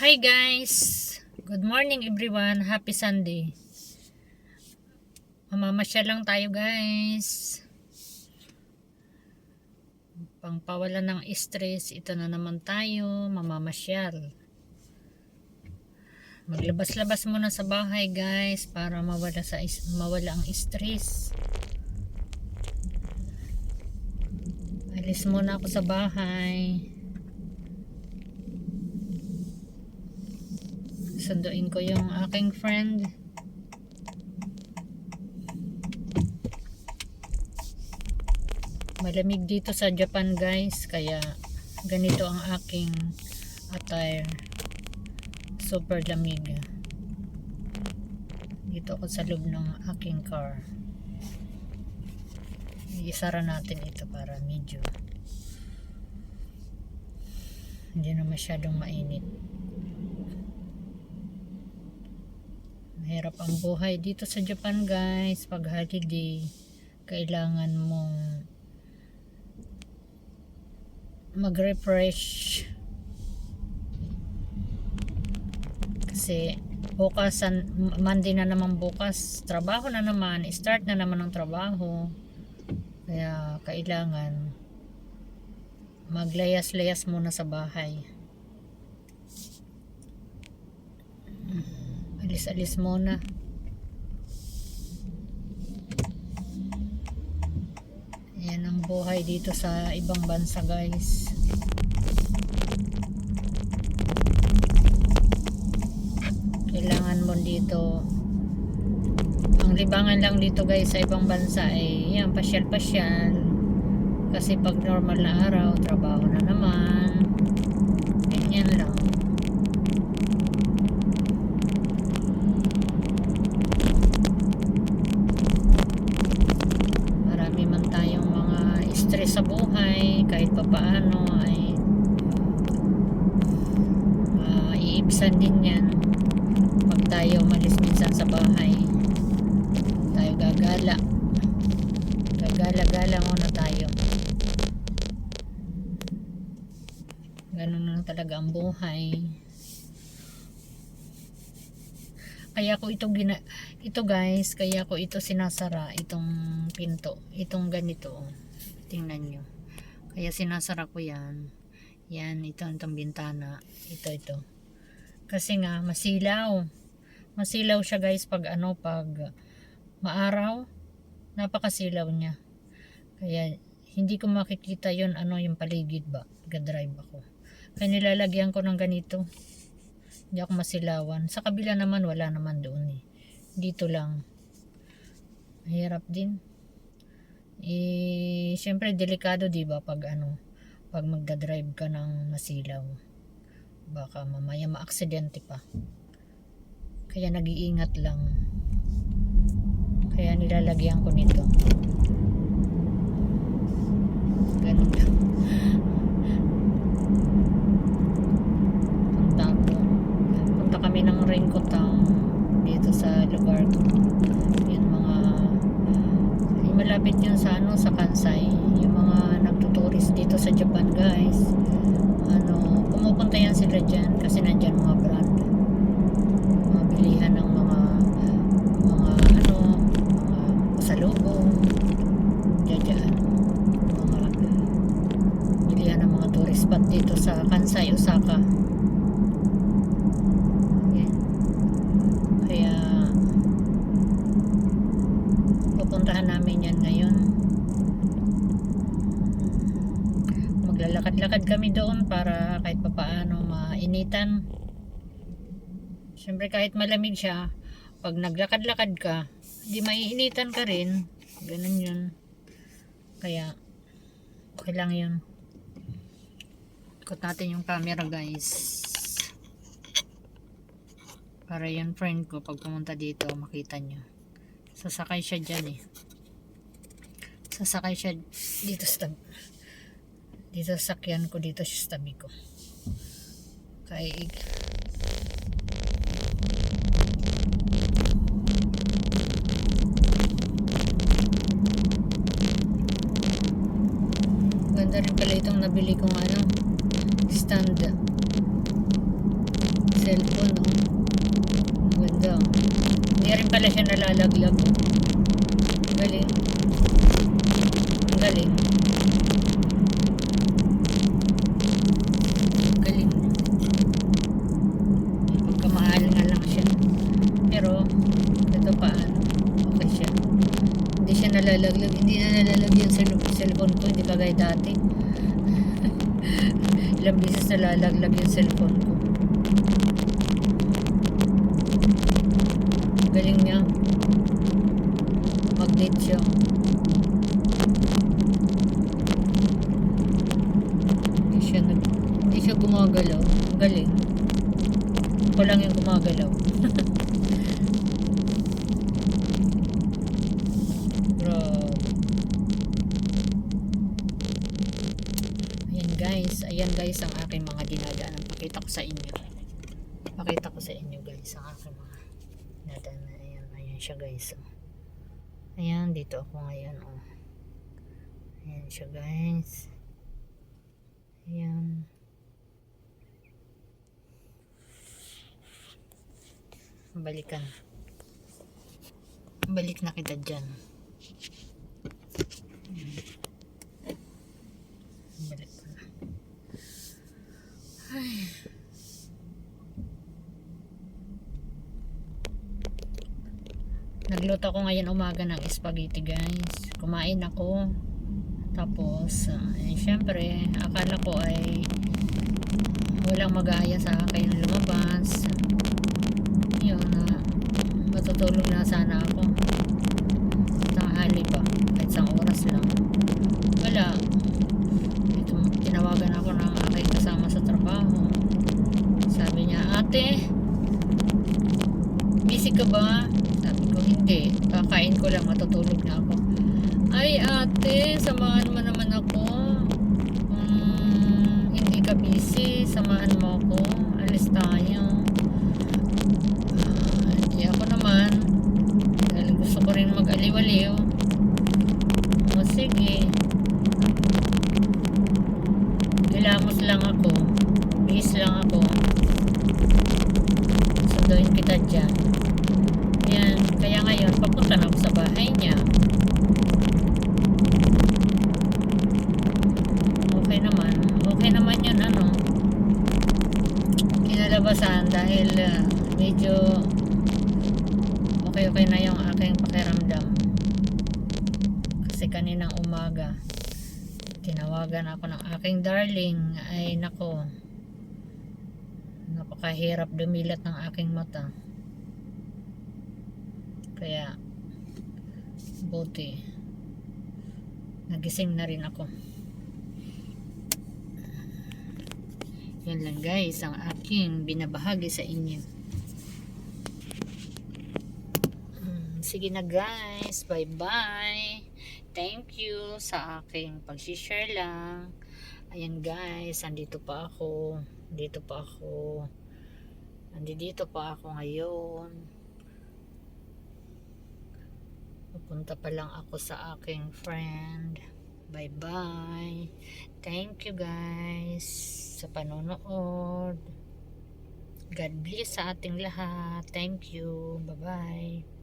Hi guys! Good morning everyone! Happy Sunday! Mamamasyal lang tayo guys. Pangpawala ng stress, ito na naman tayo, mamamasyal. Maglabas-labas muna sa bahay guys para mawala ang stress. Alis muna ako sa bahay. Sunduin ko yung aking friend. Malamig dito sa Japan guys, kaya ganito ang aking attire. Super lamig. Dito ako sa loob ng aking car. Isara natin ito para medyo hindi na masyadong mainit. Mahirap ang buhay dito sa Japan guys. Pag holiday, kailangan mong mag-refresh kasi bukas, Monday na naman bukas, trabaho na naman, start na naman ng trabaho, kaya kailangan maglayas-layas muna sa bahay, alis-alis muna. Yan ang buhay dito sa ibang bansa guys. Kailangan mo dito, ang libangan lang dito guys sa ibang bansa ay yan, pasyal-pasyal. Kasi pag normal na araw, trabaho na naman. Ganyan lang. Marami man tayong mga stress sa buhay, kahit papaano ay iibsan din yan. Pag tayo umalis minsan sa bahay, tayo gagala muna tayo. Ganun lang talaga ang buhay. Kaya ko ito guys, kaya ko ito sinasara, itong pinto, itong ganito, tingnan nyo, kaya sinasara ko yan, itong bintana, ito kasi nga masilaw siya guys pag pag maaraw, napakasilaw niya, kaya hindi ko makikita yon yung paligid ba, pag-drive ako, kaya nilalagyan ko ng ganito. Hindi ako masilawan. Sa kabila naman, wala naman doon eh. Dito lang. Mahirap din. Siyempre, delikado diba pag pag magdadrive ka ng masilaw. Baka mamaya ma-aksidente pa. Kaya nag-iingat lang. Kaya nilalagyan ko nito. Ganun lang. Kami ng raincoat dito sa lugar to. Yung mga malapit yun sa sa Kansai, yung mga nagtuturist dito sa Japan guys, pumupunta yan sila dyan kasi nandyan mga brand, mga bilihan ng mga pasalubong dyan, mga bilihan ng mga tourist spot dito sa Kansai, Osaka. Kaya pupuntahan namin yan ngayon. Maglalakad-lakad kami doon para kahit papaano mainitan. Siyempre kahit malamig siya, pag naglakad-lakad ka, di maiinitan ka rin. Ganun yun. Kaya okay lang yun. Ikot natin yung camera guys. Para yung friend ko pag pumunta dito makita nyo. Sasakay siya dyan eh. Sasakay siya dito sa sakyan ko, dito sa tabi ko. Kaya ganda rin pala itong nabili kong stand cellphone, oh. Ang ganda. Hindi rin pala siya nalalaglag. Ang galing. Ang galing. Ang galing. Pagkamahal nga lang siya. Pero, ito paano. Okay siya. Hindi siya nalalaglag. Hindi na nalalaglag yung cellphone ko. Hindi kagaya dati. Ilang beses nalalaglag yung cellphone ko. Galing niya. Magnet siya. Hindi siya gumagalaw. Ang galing. Ako lang yung gumagalaw. Grabe. Ayan guys ang aking mga dinadaanan. Pakita ko sa inyo guys ang aking mga dinadaanan. Ayan siya guys, oh. Ayan, dito ako ngayon, oh. Ayan siya guys. Ayan. Balik na kita dyan. Balik ko na. Ay. Nagluto ko ngayon umaga ng spaghetti guys. Kumain ako. Tapos, syempre, akala ko ay walang mag-aaya sa akin lumabas. Yun, matutulog na sana ako. Tanghali pa. Kahit isang oras lang. Wala. Tinawagan ako ng aking kasama sa trabaho. Sabi niya, ate, busy ka ba? Sabi ko, hindi. Kakain ko lang, matutulog na ako. Ay ate, samahan mo naman ako. Hindi ka busy, samahan mo ako. Alis tayo. Hindi ako naman. Dahil gusto ko rin mag-aliwaliw. O sige. Ilamos lang ako. Bihis lang ako. Sunduin kita dyan. Yan. Kaya ngayon, papunta na ako sa bahay niya. Okay naman yun, kinalabasan dahil medyo okay na yung aking pakiramdam. Kasi kaninang umaga tinawagan ako ng aking darling, ay nako, napakahirap dumilat ng aking mata. Kaya buti nagising na rin ako. Yan lang guys ang aking binabahagi sa inyo. Sige na guys, bye bye. Thank you sa aking pag-share lang. Ayan guys, andito pa ako ngayon. Pupunta pa lang ako sa aking friend. Bye bye. Thank you guys sa panonood. God bless sa ating lahat. Thank you. Bye bye.